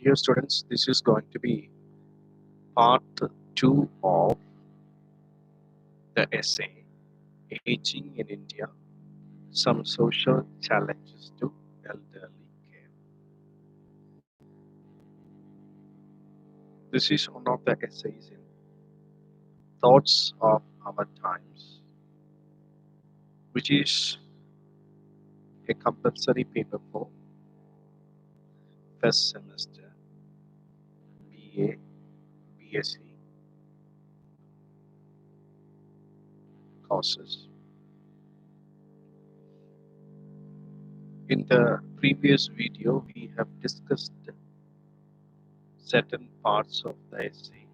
Dear students, this is going to be part 2 of the essay Aging in India, Some Social Challenges to Elderly Care. This is one of the essays in Thoughts of Our Times, which is a compulsory paper for first semester BA, BSc courses. In the previous video, we have discussed certain parts of the essay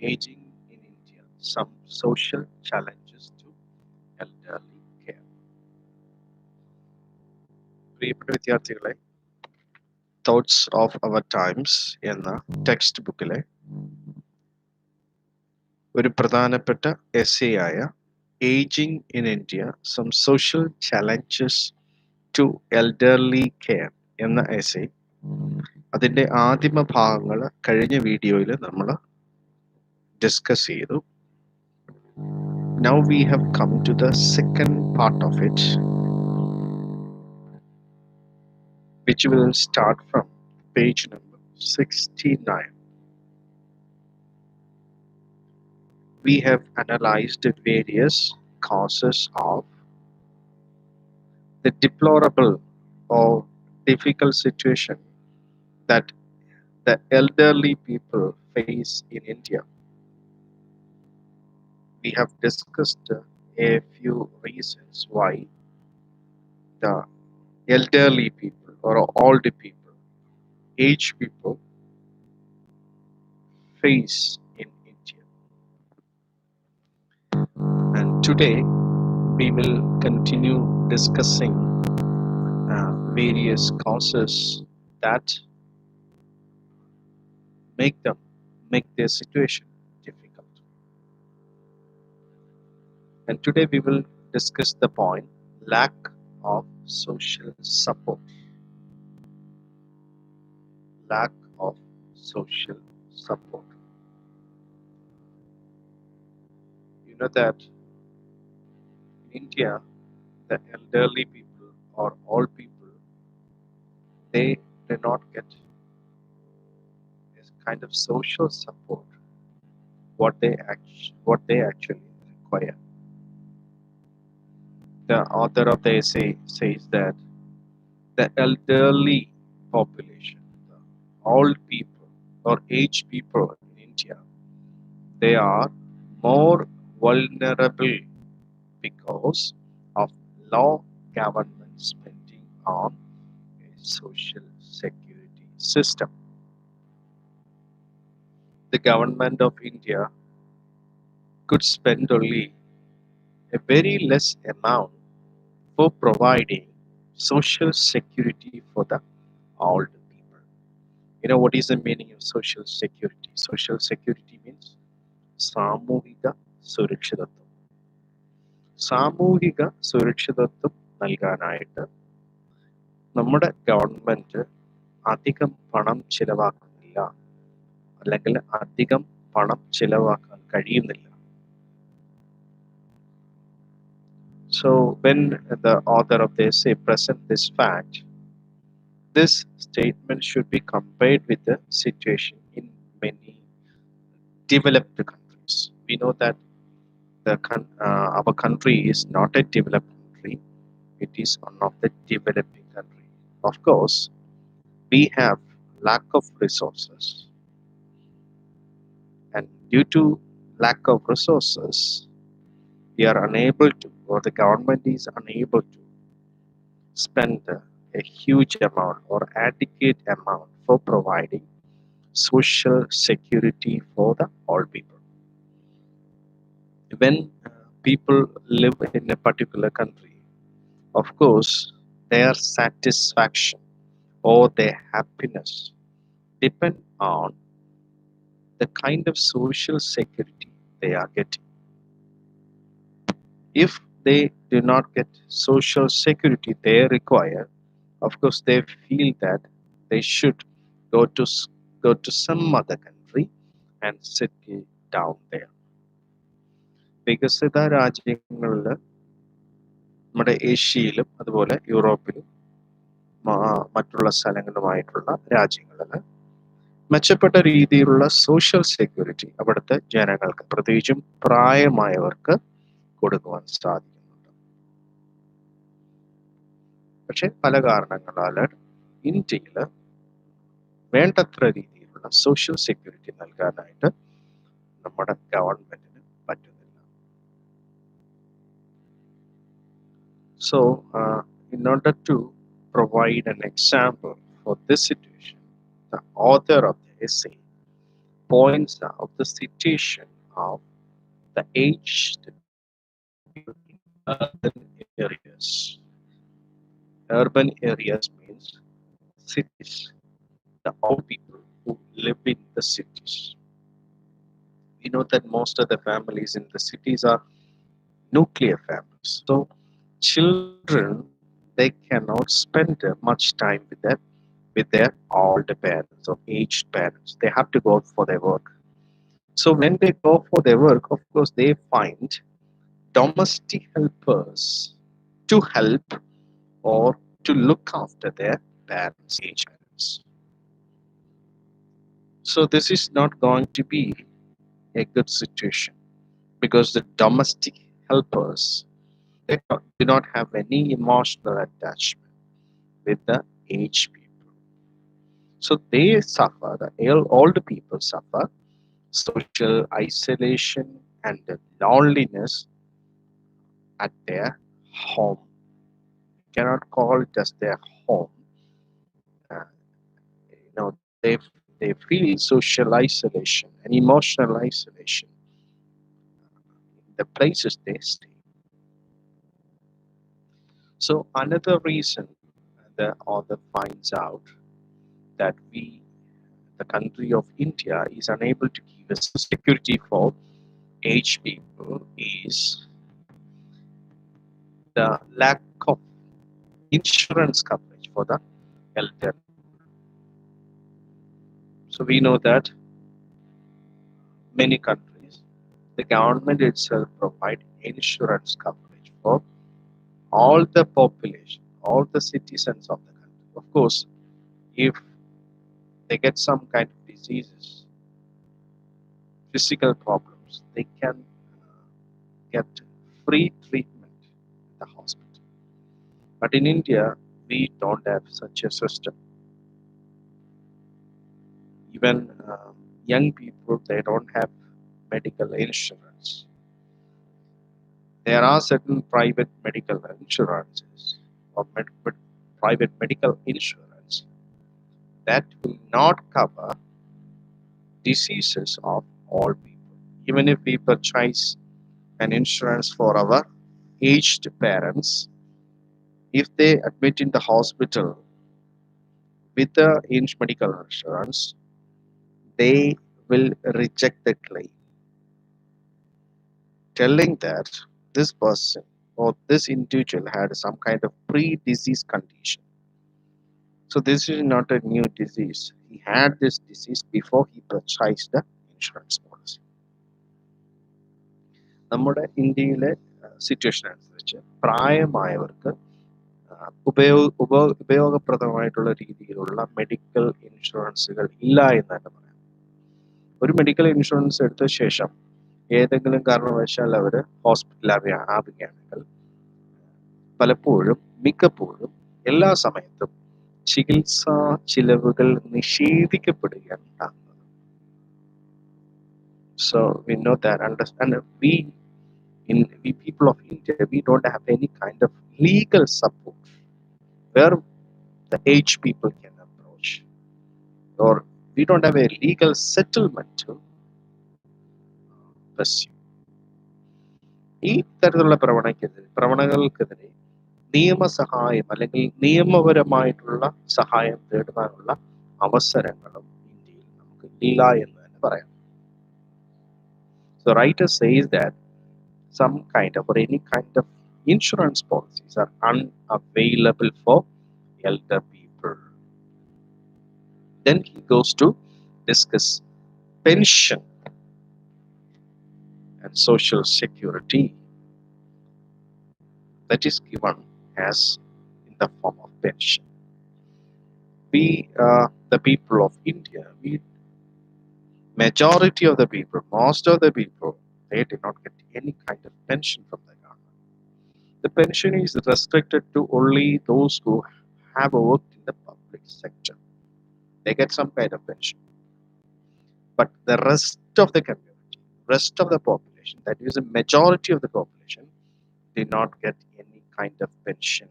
Aging in India, Some Social Challenges to Elderly Care. പ്രിയപ്പെട്ട വിദ്യാർത്ഥികളെ, thoughts of our times എന്ന text ബുക്കിലെ ഒരു പ്രധാനപ്പെട്ട essay ആയ ageing in India some social challenges to elderly care എന്ന essay, അതിൻ്റെ ആദിമ ഭാഗങ്ങൾ കഴിഞ്ഞ വീഡിയോയിൽ നമ്മൾ ഡിസ്കസ് ചെയ്തു. Now we have come to the second part of it, which will start from page number 69. We have analyzed the various causes of the deplorable or difficult situation that the elderly people face in India. We have discussed a few reasons why the elderly people or old people, aged people face in India. And today we will continue discussing various causes that make their situation difficult. And today we will discuss the point lack of social support. Lack of social support. You know that in India, the elderly people or old people, they do not get this kind of social support what they actually require. The author of the essay says that the elderly population, the old people or aged people in India, they are more vulnerable because of low government spending on a social security system. The government of India could spend only a very less amount for providing social security for the old people. You know what is the meaning of social security? Social security means സാമൂഹിക സുരക്ഷിതത്വം. സാമൂഹിക സുരക്ഷിതത്വം നൽകാനായിട്ട് നമ്മുടെ government അധികം പണം ചിലവാക്കുന്നില്ല, അല്ലെങ്കിൽ അധികം പണം ചിലവാക്കാൻ കഴിയുന്നില്ല. So when the author of the essay presents this fact, this statement should be compared with the situation in many developed countries. We know that our country is not a developed country; it is one of the developing countries. Of course, we have lack of resources, and due to lack of resources, we are unable to, or the government is unable to spend a huge amount or adequate amount for providing social security for the old people. When people live in a particular country, of course, their satisfaction or their happiness depend on the kind of social security they are getting. If they do not get social security they require, of course, they feel that they should go to go to some other country and settle down there. വികസിത രാജ്യങ്ങളിൽ നമ്മുടെ ഏഷ്യയിലും അതുപോലെ യൂറോപ്പിലും മറ്റുള്ള സ്ഥലങ്ങളുമായിട്ടുള്ള രാജ്യങ്ങളിൽ മെച്ചപ്പെട്ട രീതിയിലുള്ള social security അവിടുത്തെ ജനങ്ങൾക്ക് പ്രത്യേകിച്ചും പ്രായമായവർക്ക് കൊടുക്കുവാൻ സാധിക്കുന്നുണ്ട്. പക്ഷെ പല കാരണങ്ങളാൽ ഇന്ത്യയിൽ വേണ്ടത്ര രീതിയിലുള്ള സോഷ്യൽ സെക്യൂരിറ്റി നൽകാനായിട്ട് നമ്മുടെ ഗവൺമെന്റിന് പറ്റുന്നില്ല. So, in order to provide an example for this situation, the author of the essay points out the situation of the aged people in urban areas. Urban areas means cities, the old people who live in the cities. We know that most of the families in the cities are nuclear families. So children, they cannot spend much time with their old parents or aged parents. They have to go for their work. So when they go for their work, of course, they find domestic helpers to help or to look after their parents, aged parents. So this is not going to be a good situation because the domestic helpers, they do not have any emotional attachment with the aged people. So they suffer, the old people suffer social isolation and loneliness at their home. You cannot call it as their home. Uh, they feel social isolation and emotional isolation in the places they stay. So another reason the author finds out that the country of India, is unable to give us security for aged people is the lack of insurance coverage for the elderly. So we know that many countries, the government itself provide insurance coverage for all the population, all the citizens of the country. Of course, if they get some kind of diseases, physical problems, they can get free treatment in the hospital. But in India, we don't have such a system. Even young people, they don't have medical insurance. There are certain private medical insurances or private medical insurance that will not cover diseases of all people. Even if we purchase an insurance for our aged parents, if they admit in the hospital with the medical insurance, they will reject the claim, telling that this person or this individual had some kind of pre-disease condition. So this is not a new disease. He had this disease before he purchased the insurance policy. നമ്മുടെ ഇന്ത്യയിലെ situation അനുസരിച്ച് പ്രായമായവർക്ക് ഉപയോഗപ്രദമായിട്ടുള്ള രീതിയിലുള്ള medical ഇൻഷുറൻസുകൾ ഇല്ല എന്ന് തന്നെ പറയാം. ഒരു മെഡിക്കൽ ഇൻഷുറൻസ് എടുത്ത ശേഷം ഏതെങ്കിലും കാരണവശാൽ അവർ ഹോസ്പിറ്റലിൽ ആവുകയാണെങ്കിൽ പലപ്പോഴും മിക്കപ്പോഴും എല്ലാ സമയത്തും ചികിത്സാ ചിലവുകൾ നിഷേധിക്കപ്പെടുകയാണ് ഉണ്ടാകുന്നത്. So we know that, and we people of India, we don't have any kind of legal support where the aged people can approach, or we don't have a legal settlement to pursue. ഈ തരത്തിലുള്ള പ്രവണതകൾക്കെതിരെ നിയമസഹായം അല്ലെങ്കിൽ നിയമപരമായിട്ടുള്ള സഹായം തേടുവാനുള്ള അവസരങ്ങളും ഇന്ത്യയിൽ നമുക്ക് ഇല്ല എന്ന് തന്നെ പറയാം. The writer says that some kind of or any kind of insurance policies are unavailable for elder people. Then he goes to discuss pension and social security that is given as in the form of pension. We, the people of India, we majority of the people, most of the people, they did not get any kind of pension from the government. The pension is restricted to only those who have worked in the public sector. They get some kind of pension, but the rest of the community, rest of the population, that is a majority of the population, did not get any kind of pension.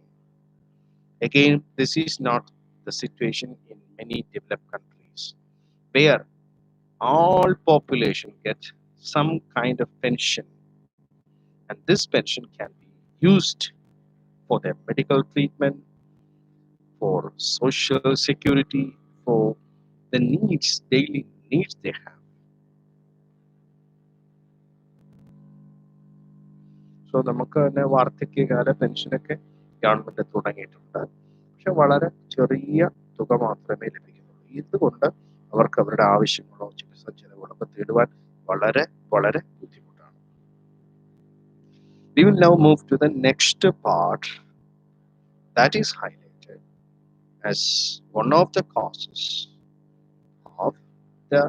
Again, this is not the situation in many developed countries where all population get some kind of pension, and this pension can be used for their medical treatment, for social security, for the needs, daily needs they have. So നമുക്ക് തന്നെ വാർദ്ധക്യകാല പെൻഷനൊക്കെ government തുടങ്ങിയിട്ടുണ്ട്. പക്ഷെ വളരെ ചെറിയ തുക മാത്രമേ ലഭിക്കുന്നുള്ളൂ. ഇതുകൊണ്ട് അവർക്ക് അവരുടെ ആവശ്യങ്ങളോ ചികിത്സാ ചെലവുകളൊക്കെ തേടുവാൻ വളരെ വളരെ ബുദ്ധിമുട്ടാണ്. We will now move to the next part that is highlighted as one of the causes of the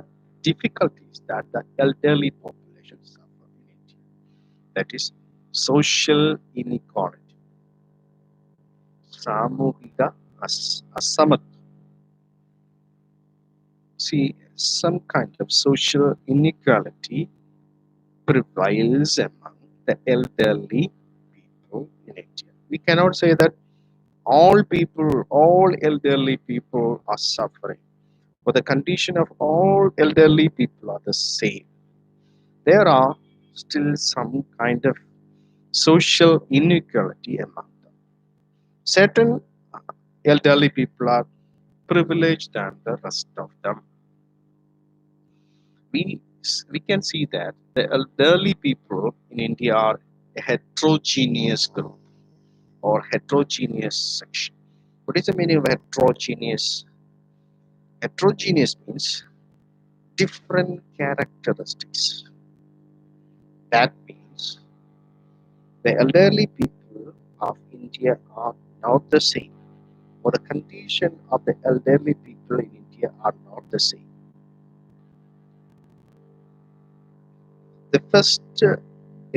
difficulties that the elderly population suffer in India. That is social inequality, സാമൂഹിക അസമത്വം. See, some kind of social inequality prevails among the elderly people in India. We cannot say that all people, all elderly people are suffering, but the condition of all elderly people are the same. There are still some kind of social inequality among them. Certain elderly people are privileged than the rest of them. We, we can see that the elderly people in India are a heterogeneous group or heterogeneous section. What is the meaning of heterogeneous? Heterogeneous means different characteristics. That means the elderly people of India are not the same, or the condition of the elderly people in India are not the same. The first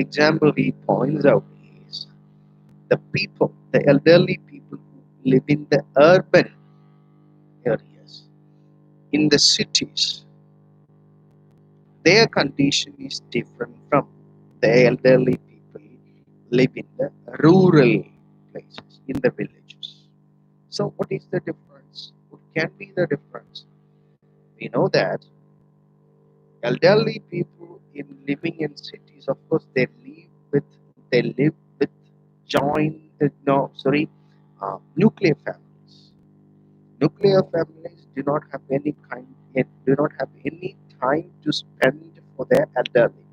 example he points out is the people, the elderly people who live in the urban areas, in the cities. Their condition is different from the elderly people live in the rural places, in the villages. So, what is the difference? What can be the difference? We know that elderly people in living in cities, of course, they live with joint, no, sorry, nuclear families. Nuclear families do not have any time to spend for their elderly.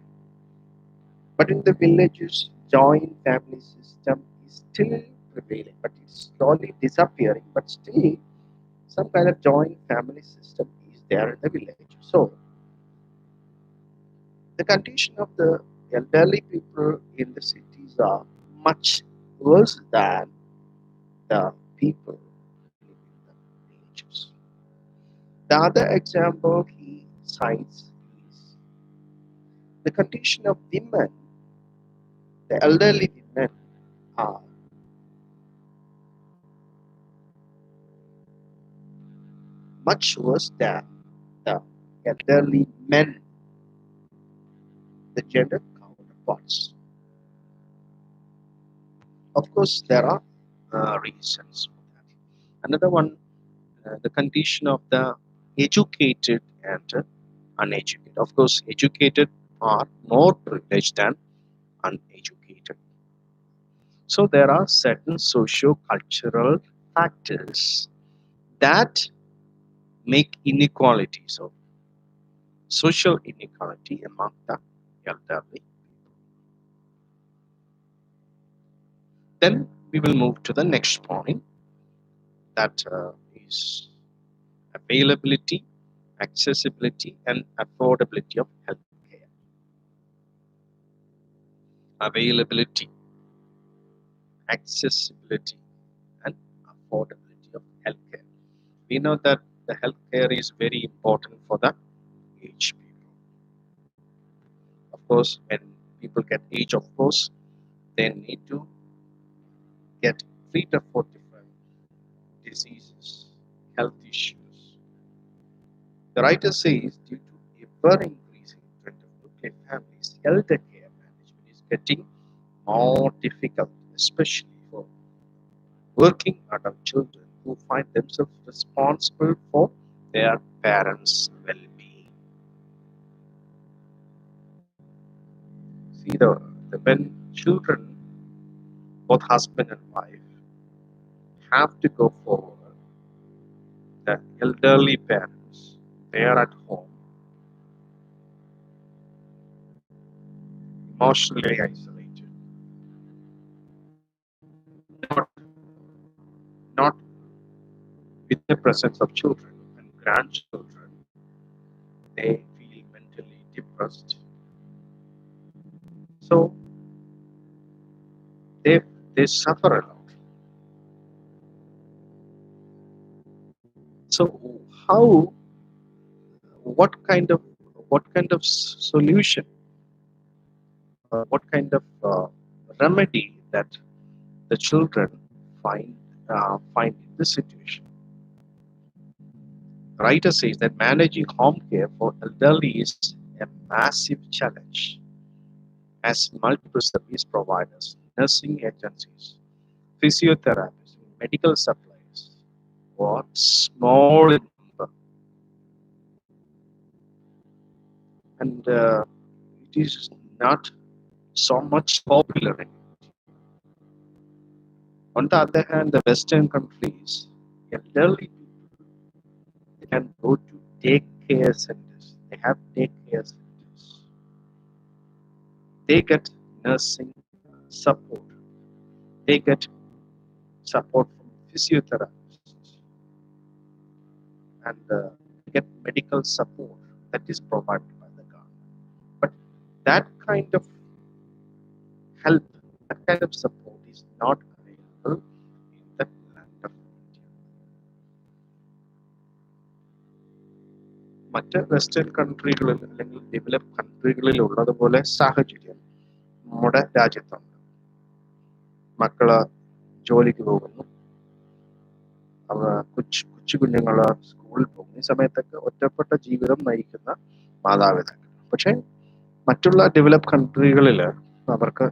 But in the villages, joint family system is still prevailing, but it's slowly disappearing. But still, some kind of joint family system is there in the village. So the condition of the elderly people in the cities are much worse than the people living in the villages. The other example he cites is the condition of women. The elderly women are much worse than the elderly men, the gender counterparts. Of course, there are reasons for that. Another one, the condition of the educated and uneducated. Of course, educated are more privileged than uneducated. So there are certain socio-cultural factors that make inequalities of social inequality among the elderly. Then we will move to the next point that is Availability, accessibility, and affordability of healthcare. Availability, accessibility, and affordability of healthcare. We know that the healthcare is very important for the aged people. Of course, when people get age, of course, they need to get treated for different diseases, health issues. The writer says due to ever increasing trend of nuclear families, elder care management is getting more difficult, especially for working adult children who find themselves responsible for their parents' well-being. See, when children, both husband and wife, have to go forward, the elderly parents, they are at home, emotionally isolated, not, not with the presence of children and grandchildren, they feel mentally depressed. So they, they suffer a lot. So how, what kind of, solution, what kind of remedy that the children find find in this situation? Writer says that managing home care for elderly is a massive challenge, as multiple service providers, nursing agencies, physiotherapists, medical supplies were small in number, and it is not so much popular. On the other hand, the Western countries, elderly people, they can go to daycare centers. They have daycare centers. They get nursing support. They get support from physiotherapists, and they get medical support that is provided by the government. But that kind of help, that kind of support is not available in the land of India. മറ്റ് western കൺട്രികളിൽ അല്ലെങ്കിൽ develop കൺട്രികളിൽ ഉള്ളതുപോലെ സാഹചര്യം നമ്മുടെ രാജ്യത്തുണ്ട്. മക്കള് ജോലിക്ക് പോകുന്നു, അവർ കൊച്ചു കുഞ്ഞുങ്ങള് സ്കൂളിൽ പോകുന്ന ഈ സമയത്തൊക്കെ ഒറ്റപ്പെട്ട ജീവിതം നയിക്കുന്ന മാതാപിതാക്കൾ. പക്ഷെ മറ്റുള്ള ഡെവലപ്പ് കൺട്രികളിൽ അവർക്ക്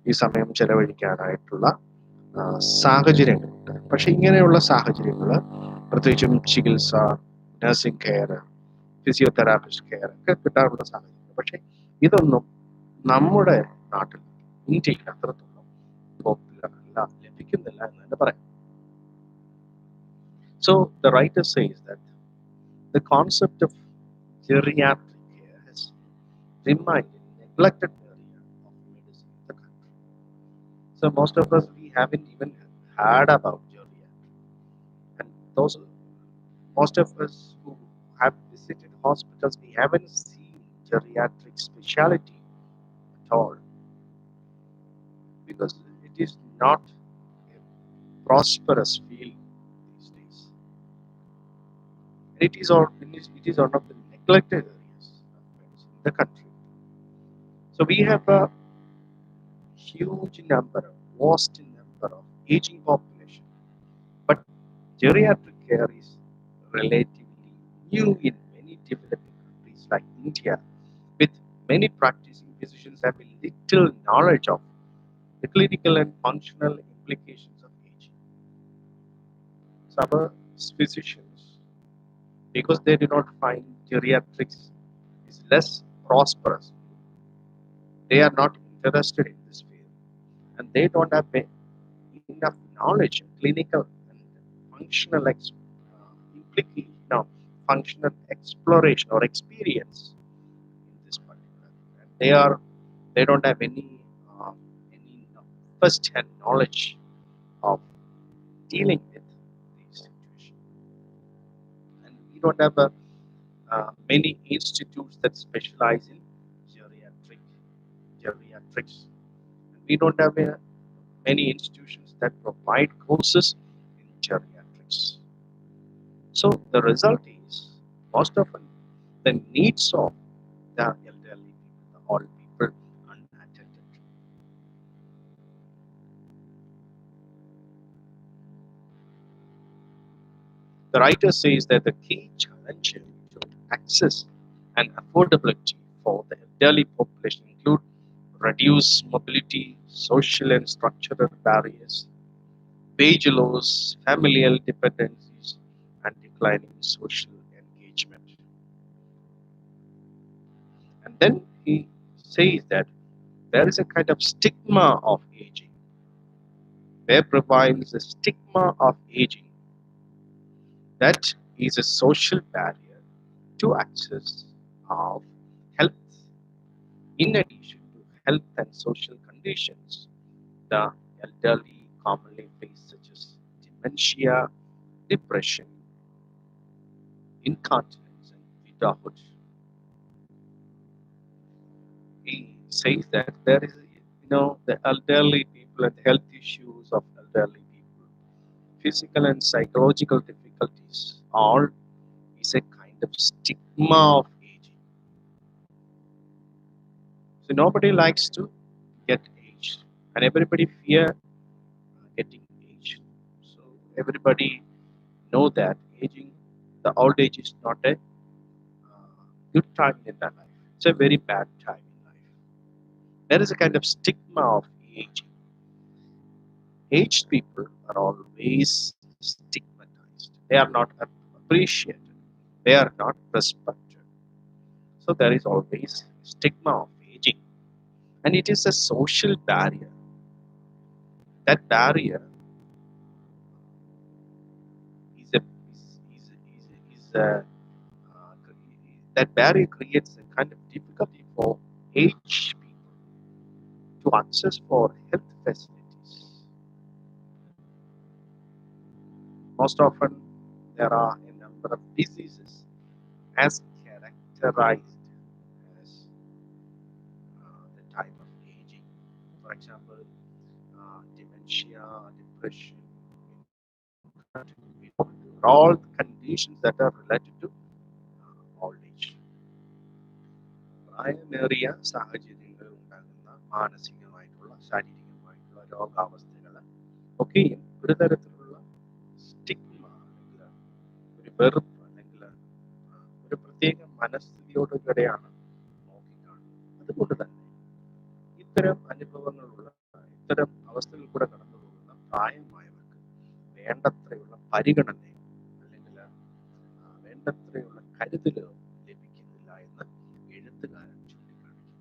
ഈ സമയം ചെലവഴിക്കാനായിട്ടുള്ള സാഹചര്യങ്ങളുണ്ട്. പക്ഷെ ഇങ്ങനെയുള്ള സാഹചര്യങ്ങൾ, പ്രത്യേകിച്ചും ചികിത്സ, നഴ്സിംഗ് കെയർ, ഫിസിയോതെറാപ്പിസ്റ്റ് കെയർ ഒക്കെ കിട്ടാനുള്ള സാഹചര്യം. പക്ഷെ ഇതൊന്നും നമ്മുടെ നാട്ടിൽ, ഇന്ത്യയിൽ അത്രത്തോളം പോപ്പുലർ അല്ല, ലഭിക്കുന്നില്ല എന്ന് തന്നെ പറയാം. So the writer says that the concept of geriatric care has remained a neglected area of medicine in the country. So most of us, we haven't even heard about geriatric, and those most of us who have visited hospitals, we haven't seen geriatric specialty at all, because it is not a prosperous field these days. It is one of the neglected areas of medicine in the country. So we have a huge number, vast number of aging population, but geriatric care is relatively new in many developing countries like India, with many practicing physicians having little knowledge of the clinical and functional implications of aging. Some physicians, because they do not find geriatrics is less prosperous, they are not interested in this field, and they don't have enough knowledge, clinical and functional implication, functional exploration or experience in this particular. And they don't have any first-hand knowledge of dealing with these situations. And don't have many institutes that specialize in geriatric geriatrics. And we don't have many institutions that provide courses in geriatrics. So the result is most often the needs of the elderly people, the old people, unattended. The writer says that the key challenge to access and affordability for the elderly population include reduced mobility, social and structural barriers, wage loss, familial dependencies, and declining social engagement. And then he says that there is a kind of stigma of aging. There prevails a stigma of aging that is a social barrier to access of health. In addition to health and social conditions, the elderly commonly face such as dementia, depression, incontinence, and widowhood. He says that there is, the elderly people and health issues of elderly people, physical and psychological difficulties, all is a kind of stigma of aging. So nobody likes to get aged, and everybody fear getting aged. So everybody know that aging, the old age is not a good time in their life. It's a very bad time in life. There is a kind of stigma of aging. Aged people are always stigmatized. They are not appreciated. They are not respected. So there is always stigma of aging, and it is a social barrier. That barrier is a is a that barrier creates a kind of difficulty for aged people to access for health facilities. Most often, there are a number of diseases as characterized as the type of aging. For example, dementia, depression, incontinence, are all conditions that are related to old age. പ്രായമേറിയ സാഹചര്യങ്ങളിൽ ഉണ്ടാകുന്ന മാനസികമായിട്ടുള്ള ശാരീരികമായിട്ടുള്ള രോഗാവസ്ഥകൾ ഒക്കെയും ഒരു തരത്തിലുള്ള stigma അല്ലെങ്കിൽ ഒരു വെറുപ്പ് അല്ലെങ്കിൽ ഒരു പ്രത്യേക മനസ്ഥിതിയോടുകൂടെയാണ് നോക്കിക്കാണുന്നത്. അതുകൊണ്ട് തന്നെ ഇത്തരം അനുഭവങ്ങളുള്ള ഇത്തരം അവസ്ഥകളിൽ കൂടെ കടന്നു പോകുന്ന പ്രായമായവർക്ക് വേണ്ടത്രയുള്ള പരിഗണനയോ അല്ലെങ്കിൽ വേണ്ടത്രയുള്ള കരുതലോ ലഭിക്കുന്നില്ല എന്ന് എഴുത്തുകാരൻ ചൂണ്ടിക്കാണിക്കുന്നു.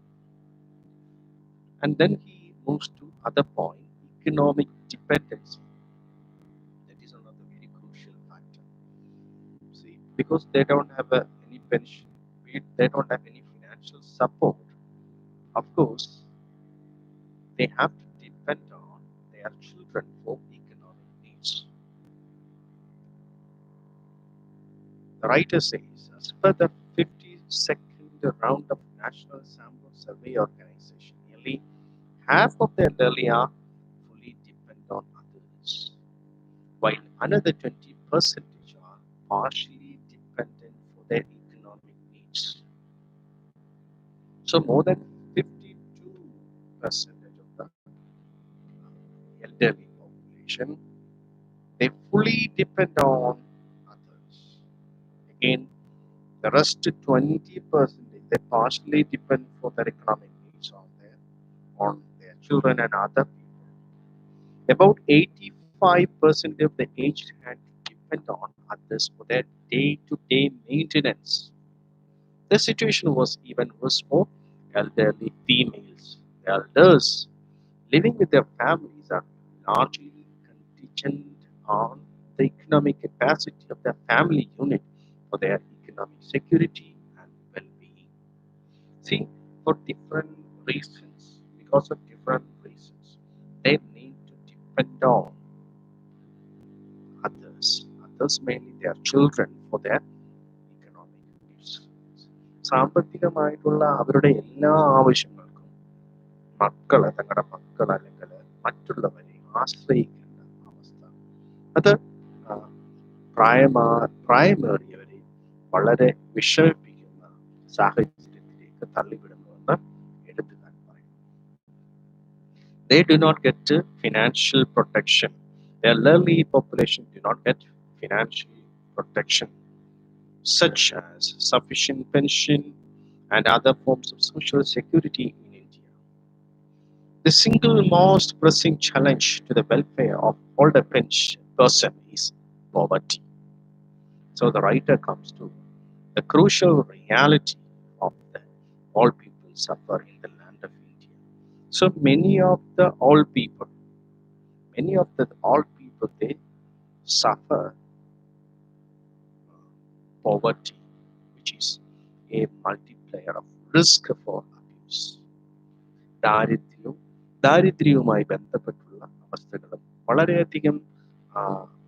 And then he moves to other point, economic dependency. That is another very crucial factor. See, because they don't have any pension, they don't have any financial support. Of course, they have to depend on their children for economic needs. The writer says, as per the 52nd round of National Sample Survey Organization, nearly half of the elderly are fully dependent on others, while another 20% are partially dependent for their economic needs. So more than 52% of the elderly population, they fully depend on others. Again, the rest 20% they partially depend for their economic needs on their children and other people. About 85% of the aged had to depend on others for their day-to-day maintenance. The situation was even worse for elderly females. The elders living with their families are largely contingent on the economic capacity of their family unit for their economic security and well-being. See, for different reasons, because of different reasons, they need to depend on others mainly their children, for their സാമ്പത്തികമായിട്ടുള്ള അവരുടെ എല്ലാ ആവശ്യങ്ങൾക്കും തങ്ങളുടെ മക്കൾ അല്ലെങ്കിൽ മറ്റുള്ളവരെ ആശ്രയിക്കേണ്ട അവസ്ഥ, അത് ആ, പ്രായമേറിയവരെ വളരെ വിഷമിപ്പിക്കുന്ന സാഹചര്യത്തിലേക്ക് തള്ളിവിടുന്നുവെന്ന് എഴുത്തുകാർ പറയും. They do not get financial protection. The elderly population do not get financial protection, such as sufficient pension and other forms of social security in India. The single most pressing challenge to the welfare of older person is poverty. So the writer comes to the crucial reality of the old people suffer in the land of India. So many of the old people, they suffer poverty, which is a multiplier of risk for abuse. ദാരിദ്ര്യവും ദാരിദ്ര്യവുമായി ബന്ധപ്പെട്ടുള്ള അവസ്ഥകളും വളരെയധികം ആ,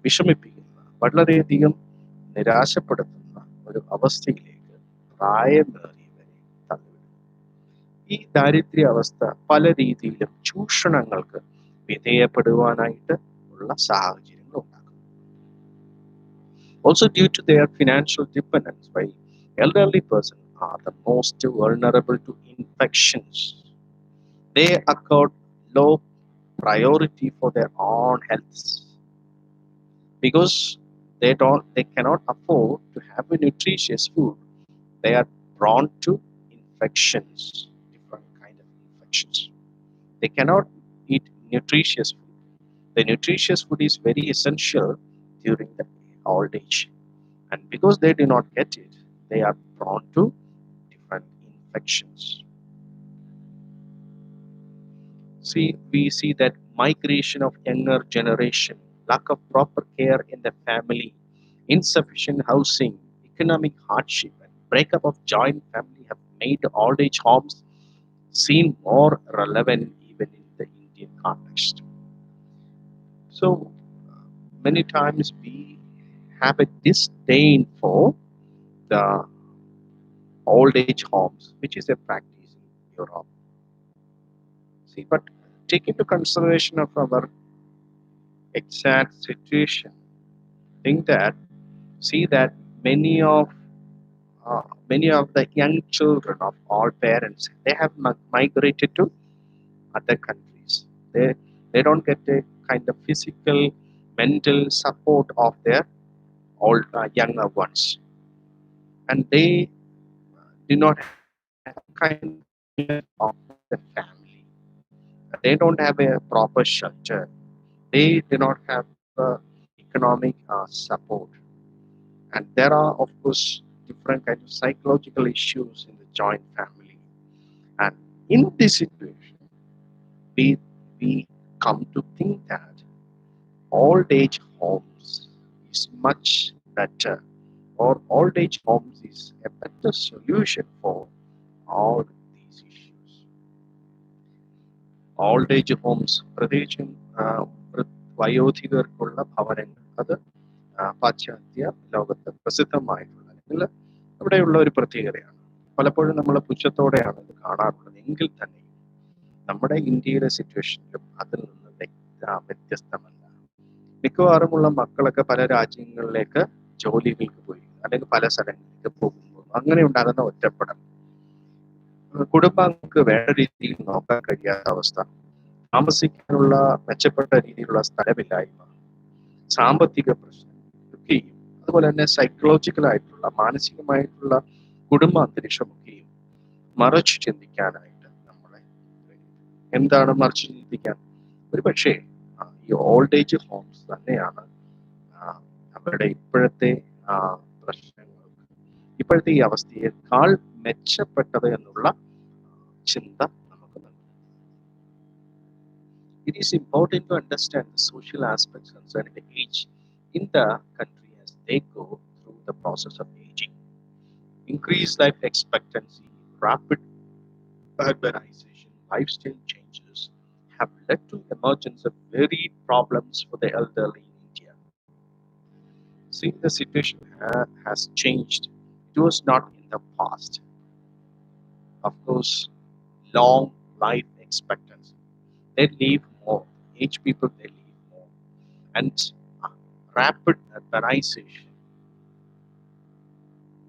വിഷമിപ്പിക്കുന്ന, വളരെയധികം നിരാശപ്പെടുത്തുന്ന ഒരു അവസ്ഥയിലേക്ക് പ്രായമേറിയവരെ തള്ളിവിടുന്നു. ഈ ദാരിദ്ര്യ അവസ്ഥ പല രീതിയിലും ചൂഷണങ്ങൾക്ക് വിധേയപ്പെടുവാനായിട്ട് ഉള്ള സാഹചര്യങ്ങൾ ഉണ്ടാകും. Also, due to their financial dependence, while elderly persons are the most vulnerable to infections, they accord low priority for their own health because they cannot afford to have a nutritious food. They are prone to infections, different kind of infections. They cannot eat nutritious food. The nutritious food is very essential during the old age, and because they do not get it, they are prone to different infections. We see that migration of younger generation, lack of proper care in the family, insufficient housing, economic hardship, and breakup of joint family have made old age homes seem more relevant even in the Indian context. So many times we have a disdain for the old age homes, which is a practice in Europe. See, but take into consideration of our exact situation, think that see that many of many of the young children of all parents, they have migrated to other countries. They don't get a kind of physical, mental support of their old younger ones, and they do not have some kind of care of the family. They don't have a proper shelter. They do not have economic support, and there are of course different kinds of psychological issues in the joint family. And in this situation, we we come to think that old age homes is much better, or old age homes is a better solution for all these issues. Old age homes, പ്രത്യേകിച്ചും വയോധികർക്കുള്ള ഭവനങ്ങൾ, അത് പാശ്ചാത്യ ലോകത്ത് പ്രസിദ്ധമായിട്ടുള്ള അല്ലെങ്കിൽ ഇവിടെയുള്ള ഒരു പ്രത്യേകതയാണ്. പലപ്പോഴും നമ്മൾ പുച്ഛത്തോടെയാണ് ഇത് കാണാറുള്ളത്. എങ്കിൽ തന്നെ നമ്മുടെ ഇന്ത്യയിലെ സിറ്റുവേഷനിലും അതിൽ നിന്ന് വ്യത്യസ്തമല്ല. മിക്കവാറുമുള്ള മക്കളൊക്കെ പല രാജ്യങ്ങളിലേക്ക് ജോലികൾക്ക് പോയി അല്ലെങ്കിൽ പല സ്ഥലങ്ങളിലേക്ക് പോകുമ്പോൾ അങ്ങനെ ഉണ്ടാകുന്ന ഒറ്റപ്പെടൽ, കുടുംബാംഗങ്ങൾക്ക് വേണ്ട രീതിയിൽ നോക്കാൻ കഴിയാത്ത അവസ്ഥ, താമസിക്കാനുള്ള മെച്ചപ്പെട്ട രീതിയിലുള്ള സ്ഥലമില്ലായ്മ, സാമ്പത്തിക പ്രശ്നം ഒക്കെയും, അതുപോലെ തന്നെ സൈക്കോളജിക്കലായിട്ടുള്ള മാനസികമായിട്ടുള്ള കുടുംബ അന്തരീക്ഷമൊക്കെയും മറിച്ച് ചിന്തിക്കാനായിട്ട് നമ്മളെ എന്താണ് മറിച്ച് ചിന്തിക്കാൻ, ഒരു പക്ഷേ ഈ ഓൾഡ് ഏജ് ഹോംസ് തന്നെയാണ് അവരുടെ ഇപ്പോഴത്തെ പ്രശ്നങ്ങൾക്ക്, ഇപ്പോഴത്തെ ഈ അവസ്ഥയേക്കാൾ മെച്ചപ്പെട്ടത് എന്നുള്ള ചിന്ത നമുക്ക് നൽകും. It is important to understand the social aspects concerning the age in the country as they go through the process of aging. Increased life expectancy, rapid urbanization, lifestyle changes have led to emergence of varied problems for the elderly in India. See, the situation has changed. It was not in the past. of course, long life expectancy. They live more. Age people, they live more. And uh, rapid urbanization,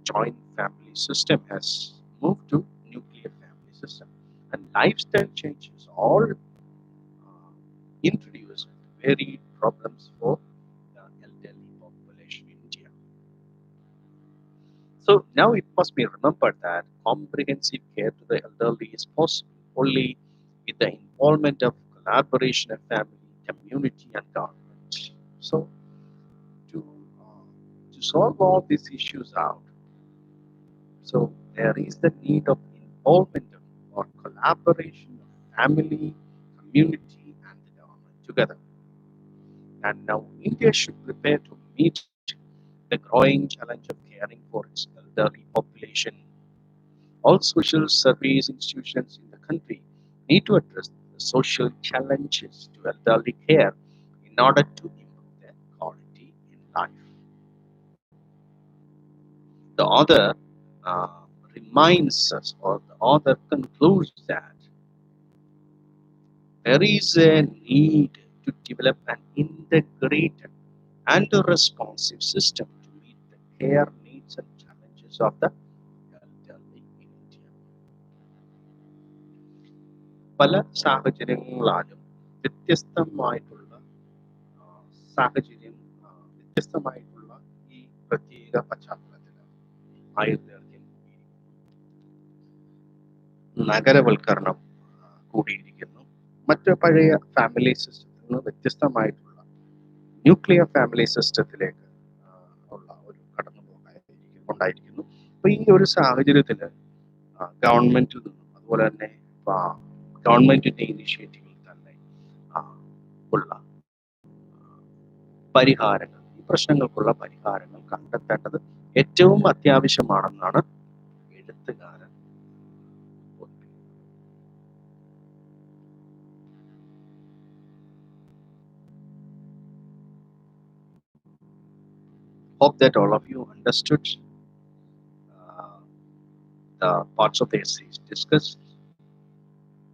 joint family system has moved to nuclear family system. And lifestyle changes all introduce varied problems for the elderly population in India. So now it must be remembered that comprehensive care to the elderly is possible only with the involvement of collaboration of family, community, and government. So to to solve all these issues out, so there is the need of involvement of or collaboration of family, community, and the government together. And now India should prepare to meet the growing challenge of caring for its elderly population. All social service institutions in the country need to address the social challenges to elderly care in order to improve their quality in life. The author uh, reminds us, or the author concludes that there is a need to develop an integrated and a responsive system to meet the care needs and challenges of the elderly in India. പല സാഹചര്യങ്ങളാലും വ്യത്യസ്തമായിട്ടുള്ള ആ, സാഹചര്യം ആ, വ്യത്യസ്തമായിട്ടുള്ള ഈ പ്രത്യേക പശ്ചാത്തലത്തിൽ ആയുർദൈർഘ്യം നഗരവൽക്കരണം കൂടിയിരിക്കുന്നു. മറ്റ് പഴയ ഫാമിലി സിസ്റ്റത്തിൽ നിന്ന് വ്യത്യസ്തമായിട്ടുള്ള ന്യൂക്ലിയർ ഫാമിലി സിസ്റ്റത്തിലേക്ക് ഉള്ള ഒരു ഉണ്ടായിരിക്കുന്നു. അപ്പോൾ ഈ ഒരു സാഹചര്യത്തിൽ ഗവൺമെന്റിൽ നിന്നും അതുപോലെ തന്നെ ഗവൺമെന്റിന്റെ ഇനിഷ്യേറ്റീവിൽ തന്നെ ആ, ഉള്ള പരിഹാരങ്ങൾ, ഈ പ്രശ്നങ്ങൾക്കുള്ള പരിഹാരങ്ങൾ കണ്ടെത്തേണ്ടത് ഏറ്റവും അത്യാവശ്യമാണെന്നാണ് എഴുത്തുകാരൻ ഓർമ്മിപ്പിക്കുന്നത്. Hope that all of you understood uh, the parts of the essays discussed.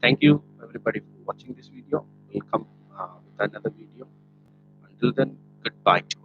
Thank you everybody for watching this video. We'll come with another video. Until then, goodbye to